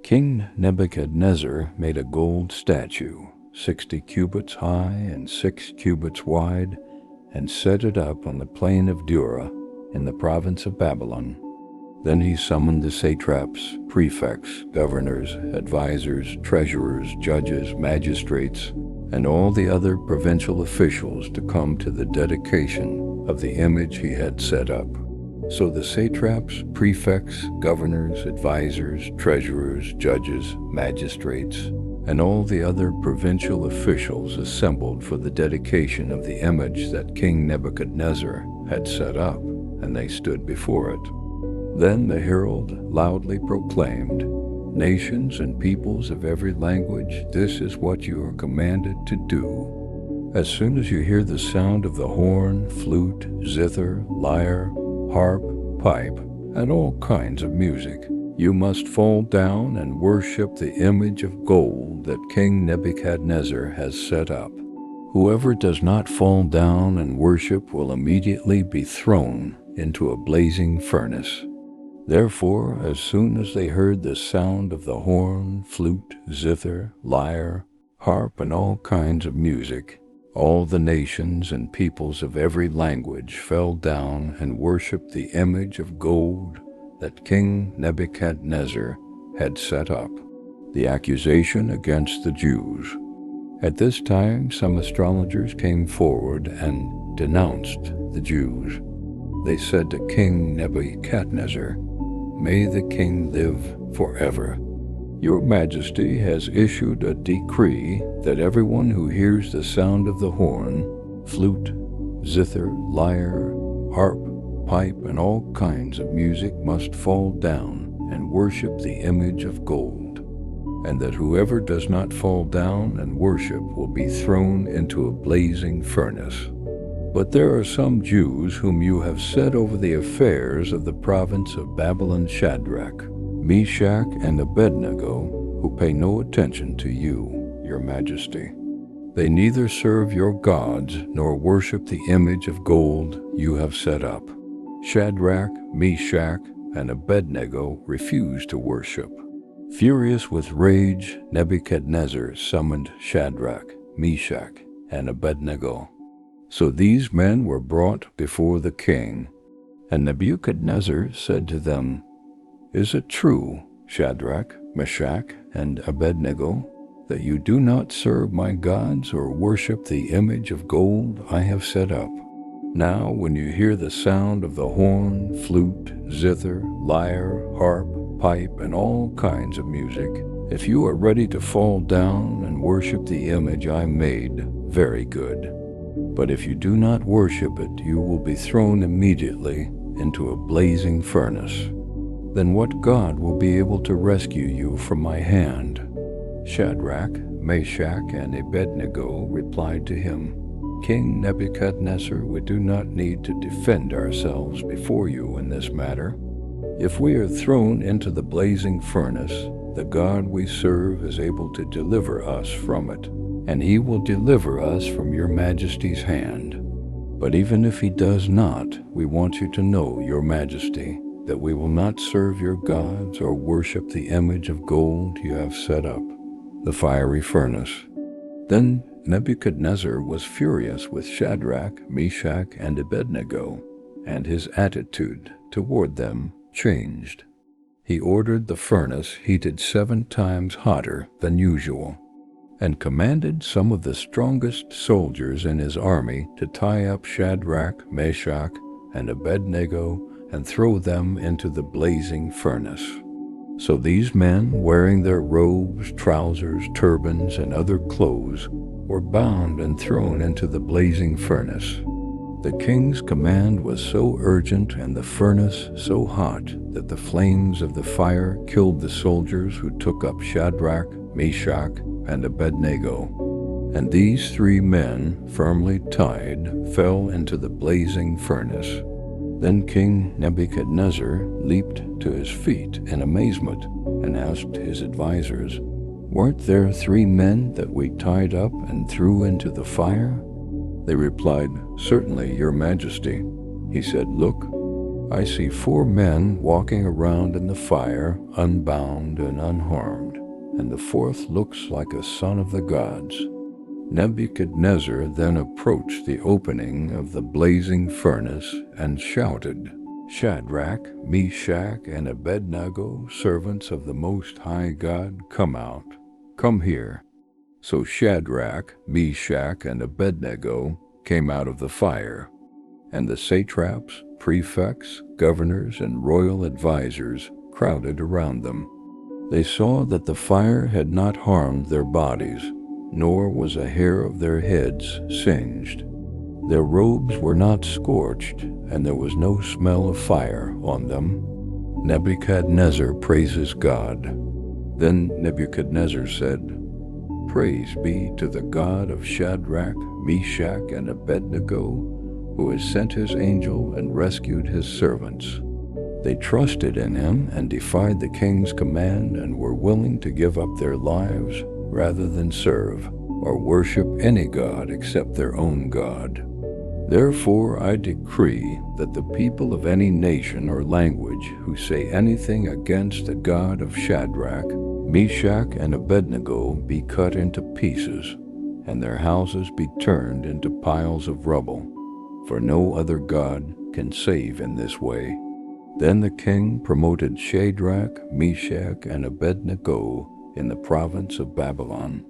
King Nebuchadnezzar made a gold statue, 60 cubits high and 6 cubits wide, and set it up on the plain of Dura in the province of Babylon. Then he summoned the satraps, prefects, governors, advisors, treasurers, judges, magistrates, and all the other provincial officials to come to the dedication of the image he had set up. So the satraps, prefects, governors, advisors, treasurers, judges, magistrates, and all the other provincial officials assembled for the dedication of the image that King Nebuchadnezzar had set up, and they stood before it. Then the herald loudly proclaimed, "Nations and peoples of every language, this is what you are commanded to do. As soon as you hear the sound of the horn, flute, zither, lyre, harp, pipe, and all kinds of music, you must fall down and worship the image of gold that King Nebuchadnezzar has set up. Whoever does not fall down and worship will immediately be thrown into a blazing furnace." Therefore, as soon as they heard the sound of the horn, flute, zither, lyre, harp, and all kinds of music, all the nations and peoples of every language fell down and worshipped the image of gold that King Nebuchadnezzar had set up. The accusation against the Jews. At this time, some astrologers came forward and denounced the Jews. They said to King Nebuchadnezzar, "May the king live forever. Your Majesty has issued a decree that everyone who hears the sound of the horn, flute, zither, lyre, harp, pipe, and all kinds of music must fall down and worship the image of gold, and that whoever does not fall down and worship will be thrown into a blazing furnace. But there are some Jews whom you have set over the affairs of the province of Babylon, Shadrach, Meshach, and Abednego, who pay no attention to you, your Majesty. They neither serve your gods nor worship the image of gold you have set up." Shadrach, Meshach, and Abednego refused to worship. Furious with rage, Nebuchadnezzar summoned Shadrach, Meshach, and Abednego. So these men were brought before the king, and Nebuchadnezzar said to them, "Is it true, Shadrach, Meshach, and Abednego, that you do not serve my gods or worship the image of gold I have set up? Now, when you hear the sound of the horn, flute, zither, lyre, harp, pipe, and all kinds of music, if you are ready to fall down and worship the image I made, very good. But if you do not worship it, you will be thrown immediately into a blazing furnace. Then what God will be able to rescue you from my hand?" Shadrach, Meshach, and Abednego replied to him, "King Nebuchadnezzar, we do not need to defend ourselves before you in this matter. If we are thrown into the blazing furnace, the God we serve is able to deliver us from it, and he will deliver us from your Majesty's hand. But even if he does not, we want you to know, your Majesty, that we will not serve your gods or worship the image of gold you have set up, the fiery furnace." Then Nebuchadnezzar was furious with Shadrach, Meshach, and Abednego, and his attitude toward them changed. He ordered the furnace heated 7 times hotter than usual, and commanded some of the strongest soldiers in his army to tie up Shadrach, Meshach, and Abednego and throw them into the blazing furnace. So these men, wearing their robes, trousers, turbans, and other clothes, were bound and thrown into the blazing furnace. The king's command was so urgent and the furnace so hot that the flames of the fire killed the soldiers who took up Shadrach, Meshach, and Abednego. And these 3 men, firmly tied, fell into the blazing furnace. Then King Nebuchadnezzar leaped to his feet in amazement and asked his advisors, "Weren't there 3 men that we tied up and threw into the fire?" They replied, "Certainly, your Majesty." He said, "Look, I see 4 men walking around in the fire, unbound and unharmed, and the fourth looks like a son of the gods." Nebuchadnezzar then approached the opening of the blazing furnace and shouted, "Shadrach, Meshach, and Abednego, servants of the Most High God, come out. Come here." So Shadrach, Meshach, and Abednego came out of the fire, and the satraps, prefects, governors, and royal advisers crowded around them. They saw that the fire had not harmed their bodies, nor was a hair of their heads singed. Their robes were not scorched, and there was no smell of fire on them. Nebuchadnezzar praises God. Then Nebuchadnezzar said, "Praise be to the God of Shadrach, Meshach, and Abednego, who has sent his angel and rescued his servants." They trusted in him and defied the king's command and were willing to give up their lives rather than serve or worship any god except their own God. Therefore I decree that the people of any nation or language who say anything against the God of Shadrach, Meshach, and Abednego be cut into pieces, and their houses be turned into piles of rubble, for no other God can save in this way. Then the king promoted Shadrach, Meshach, and Abednego in the province of Babylon.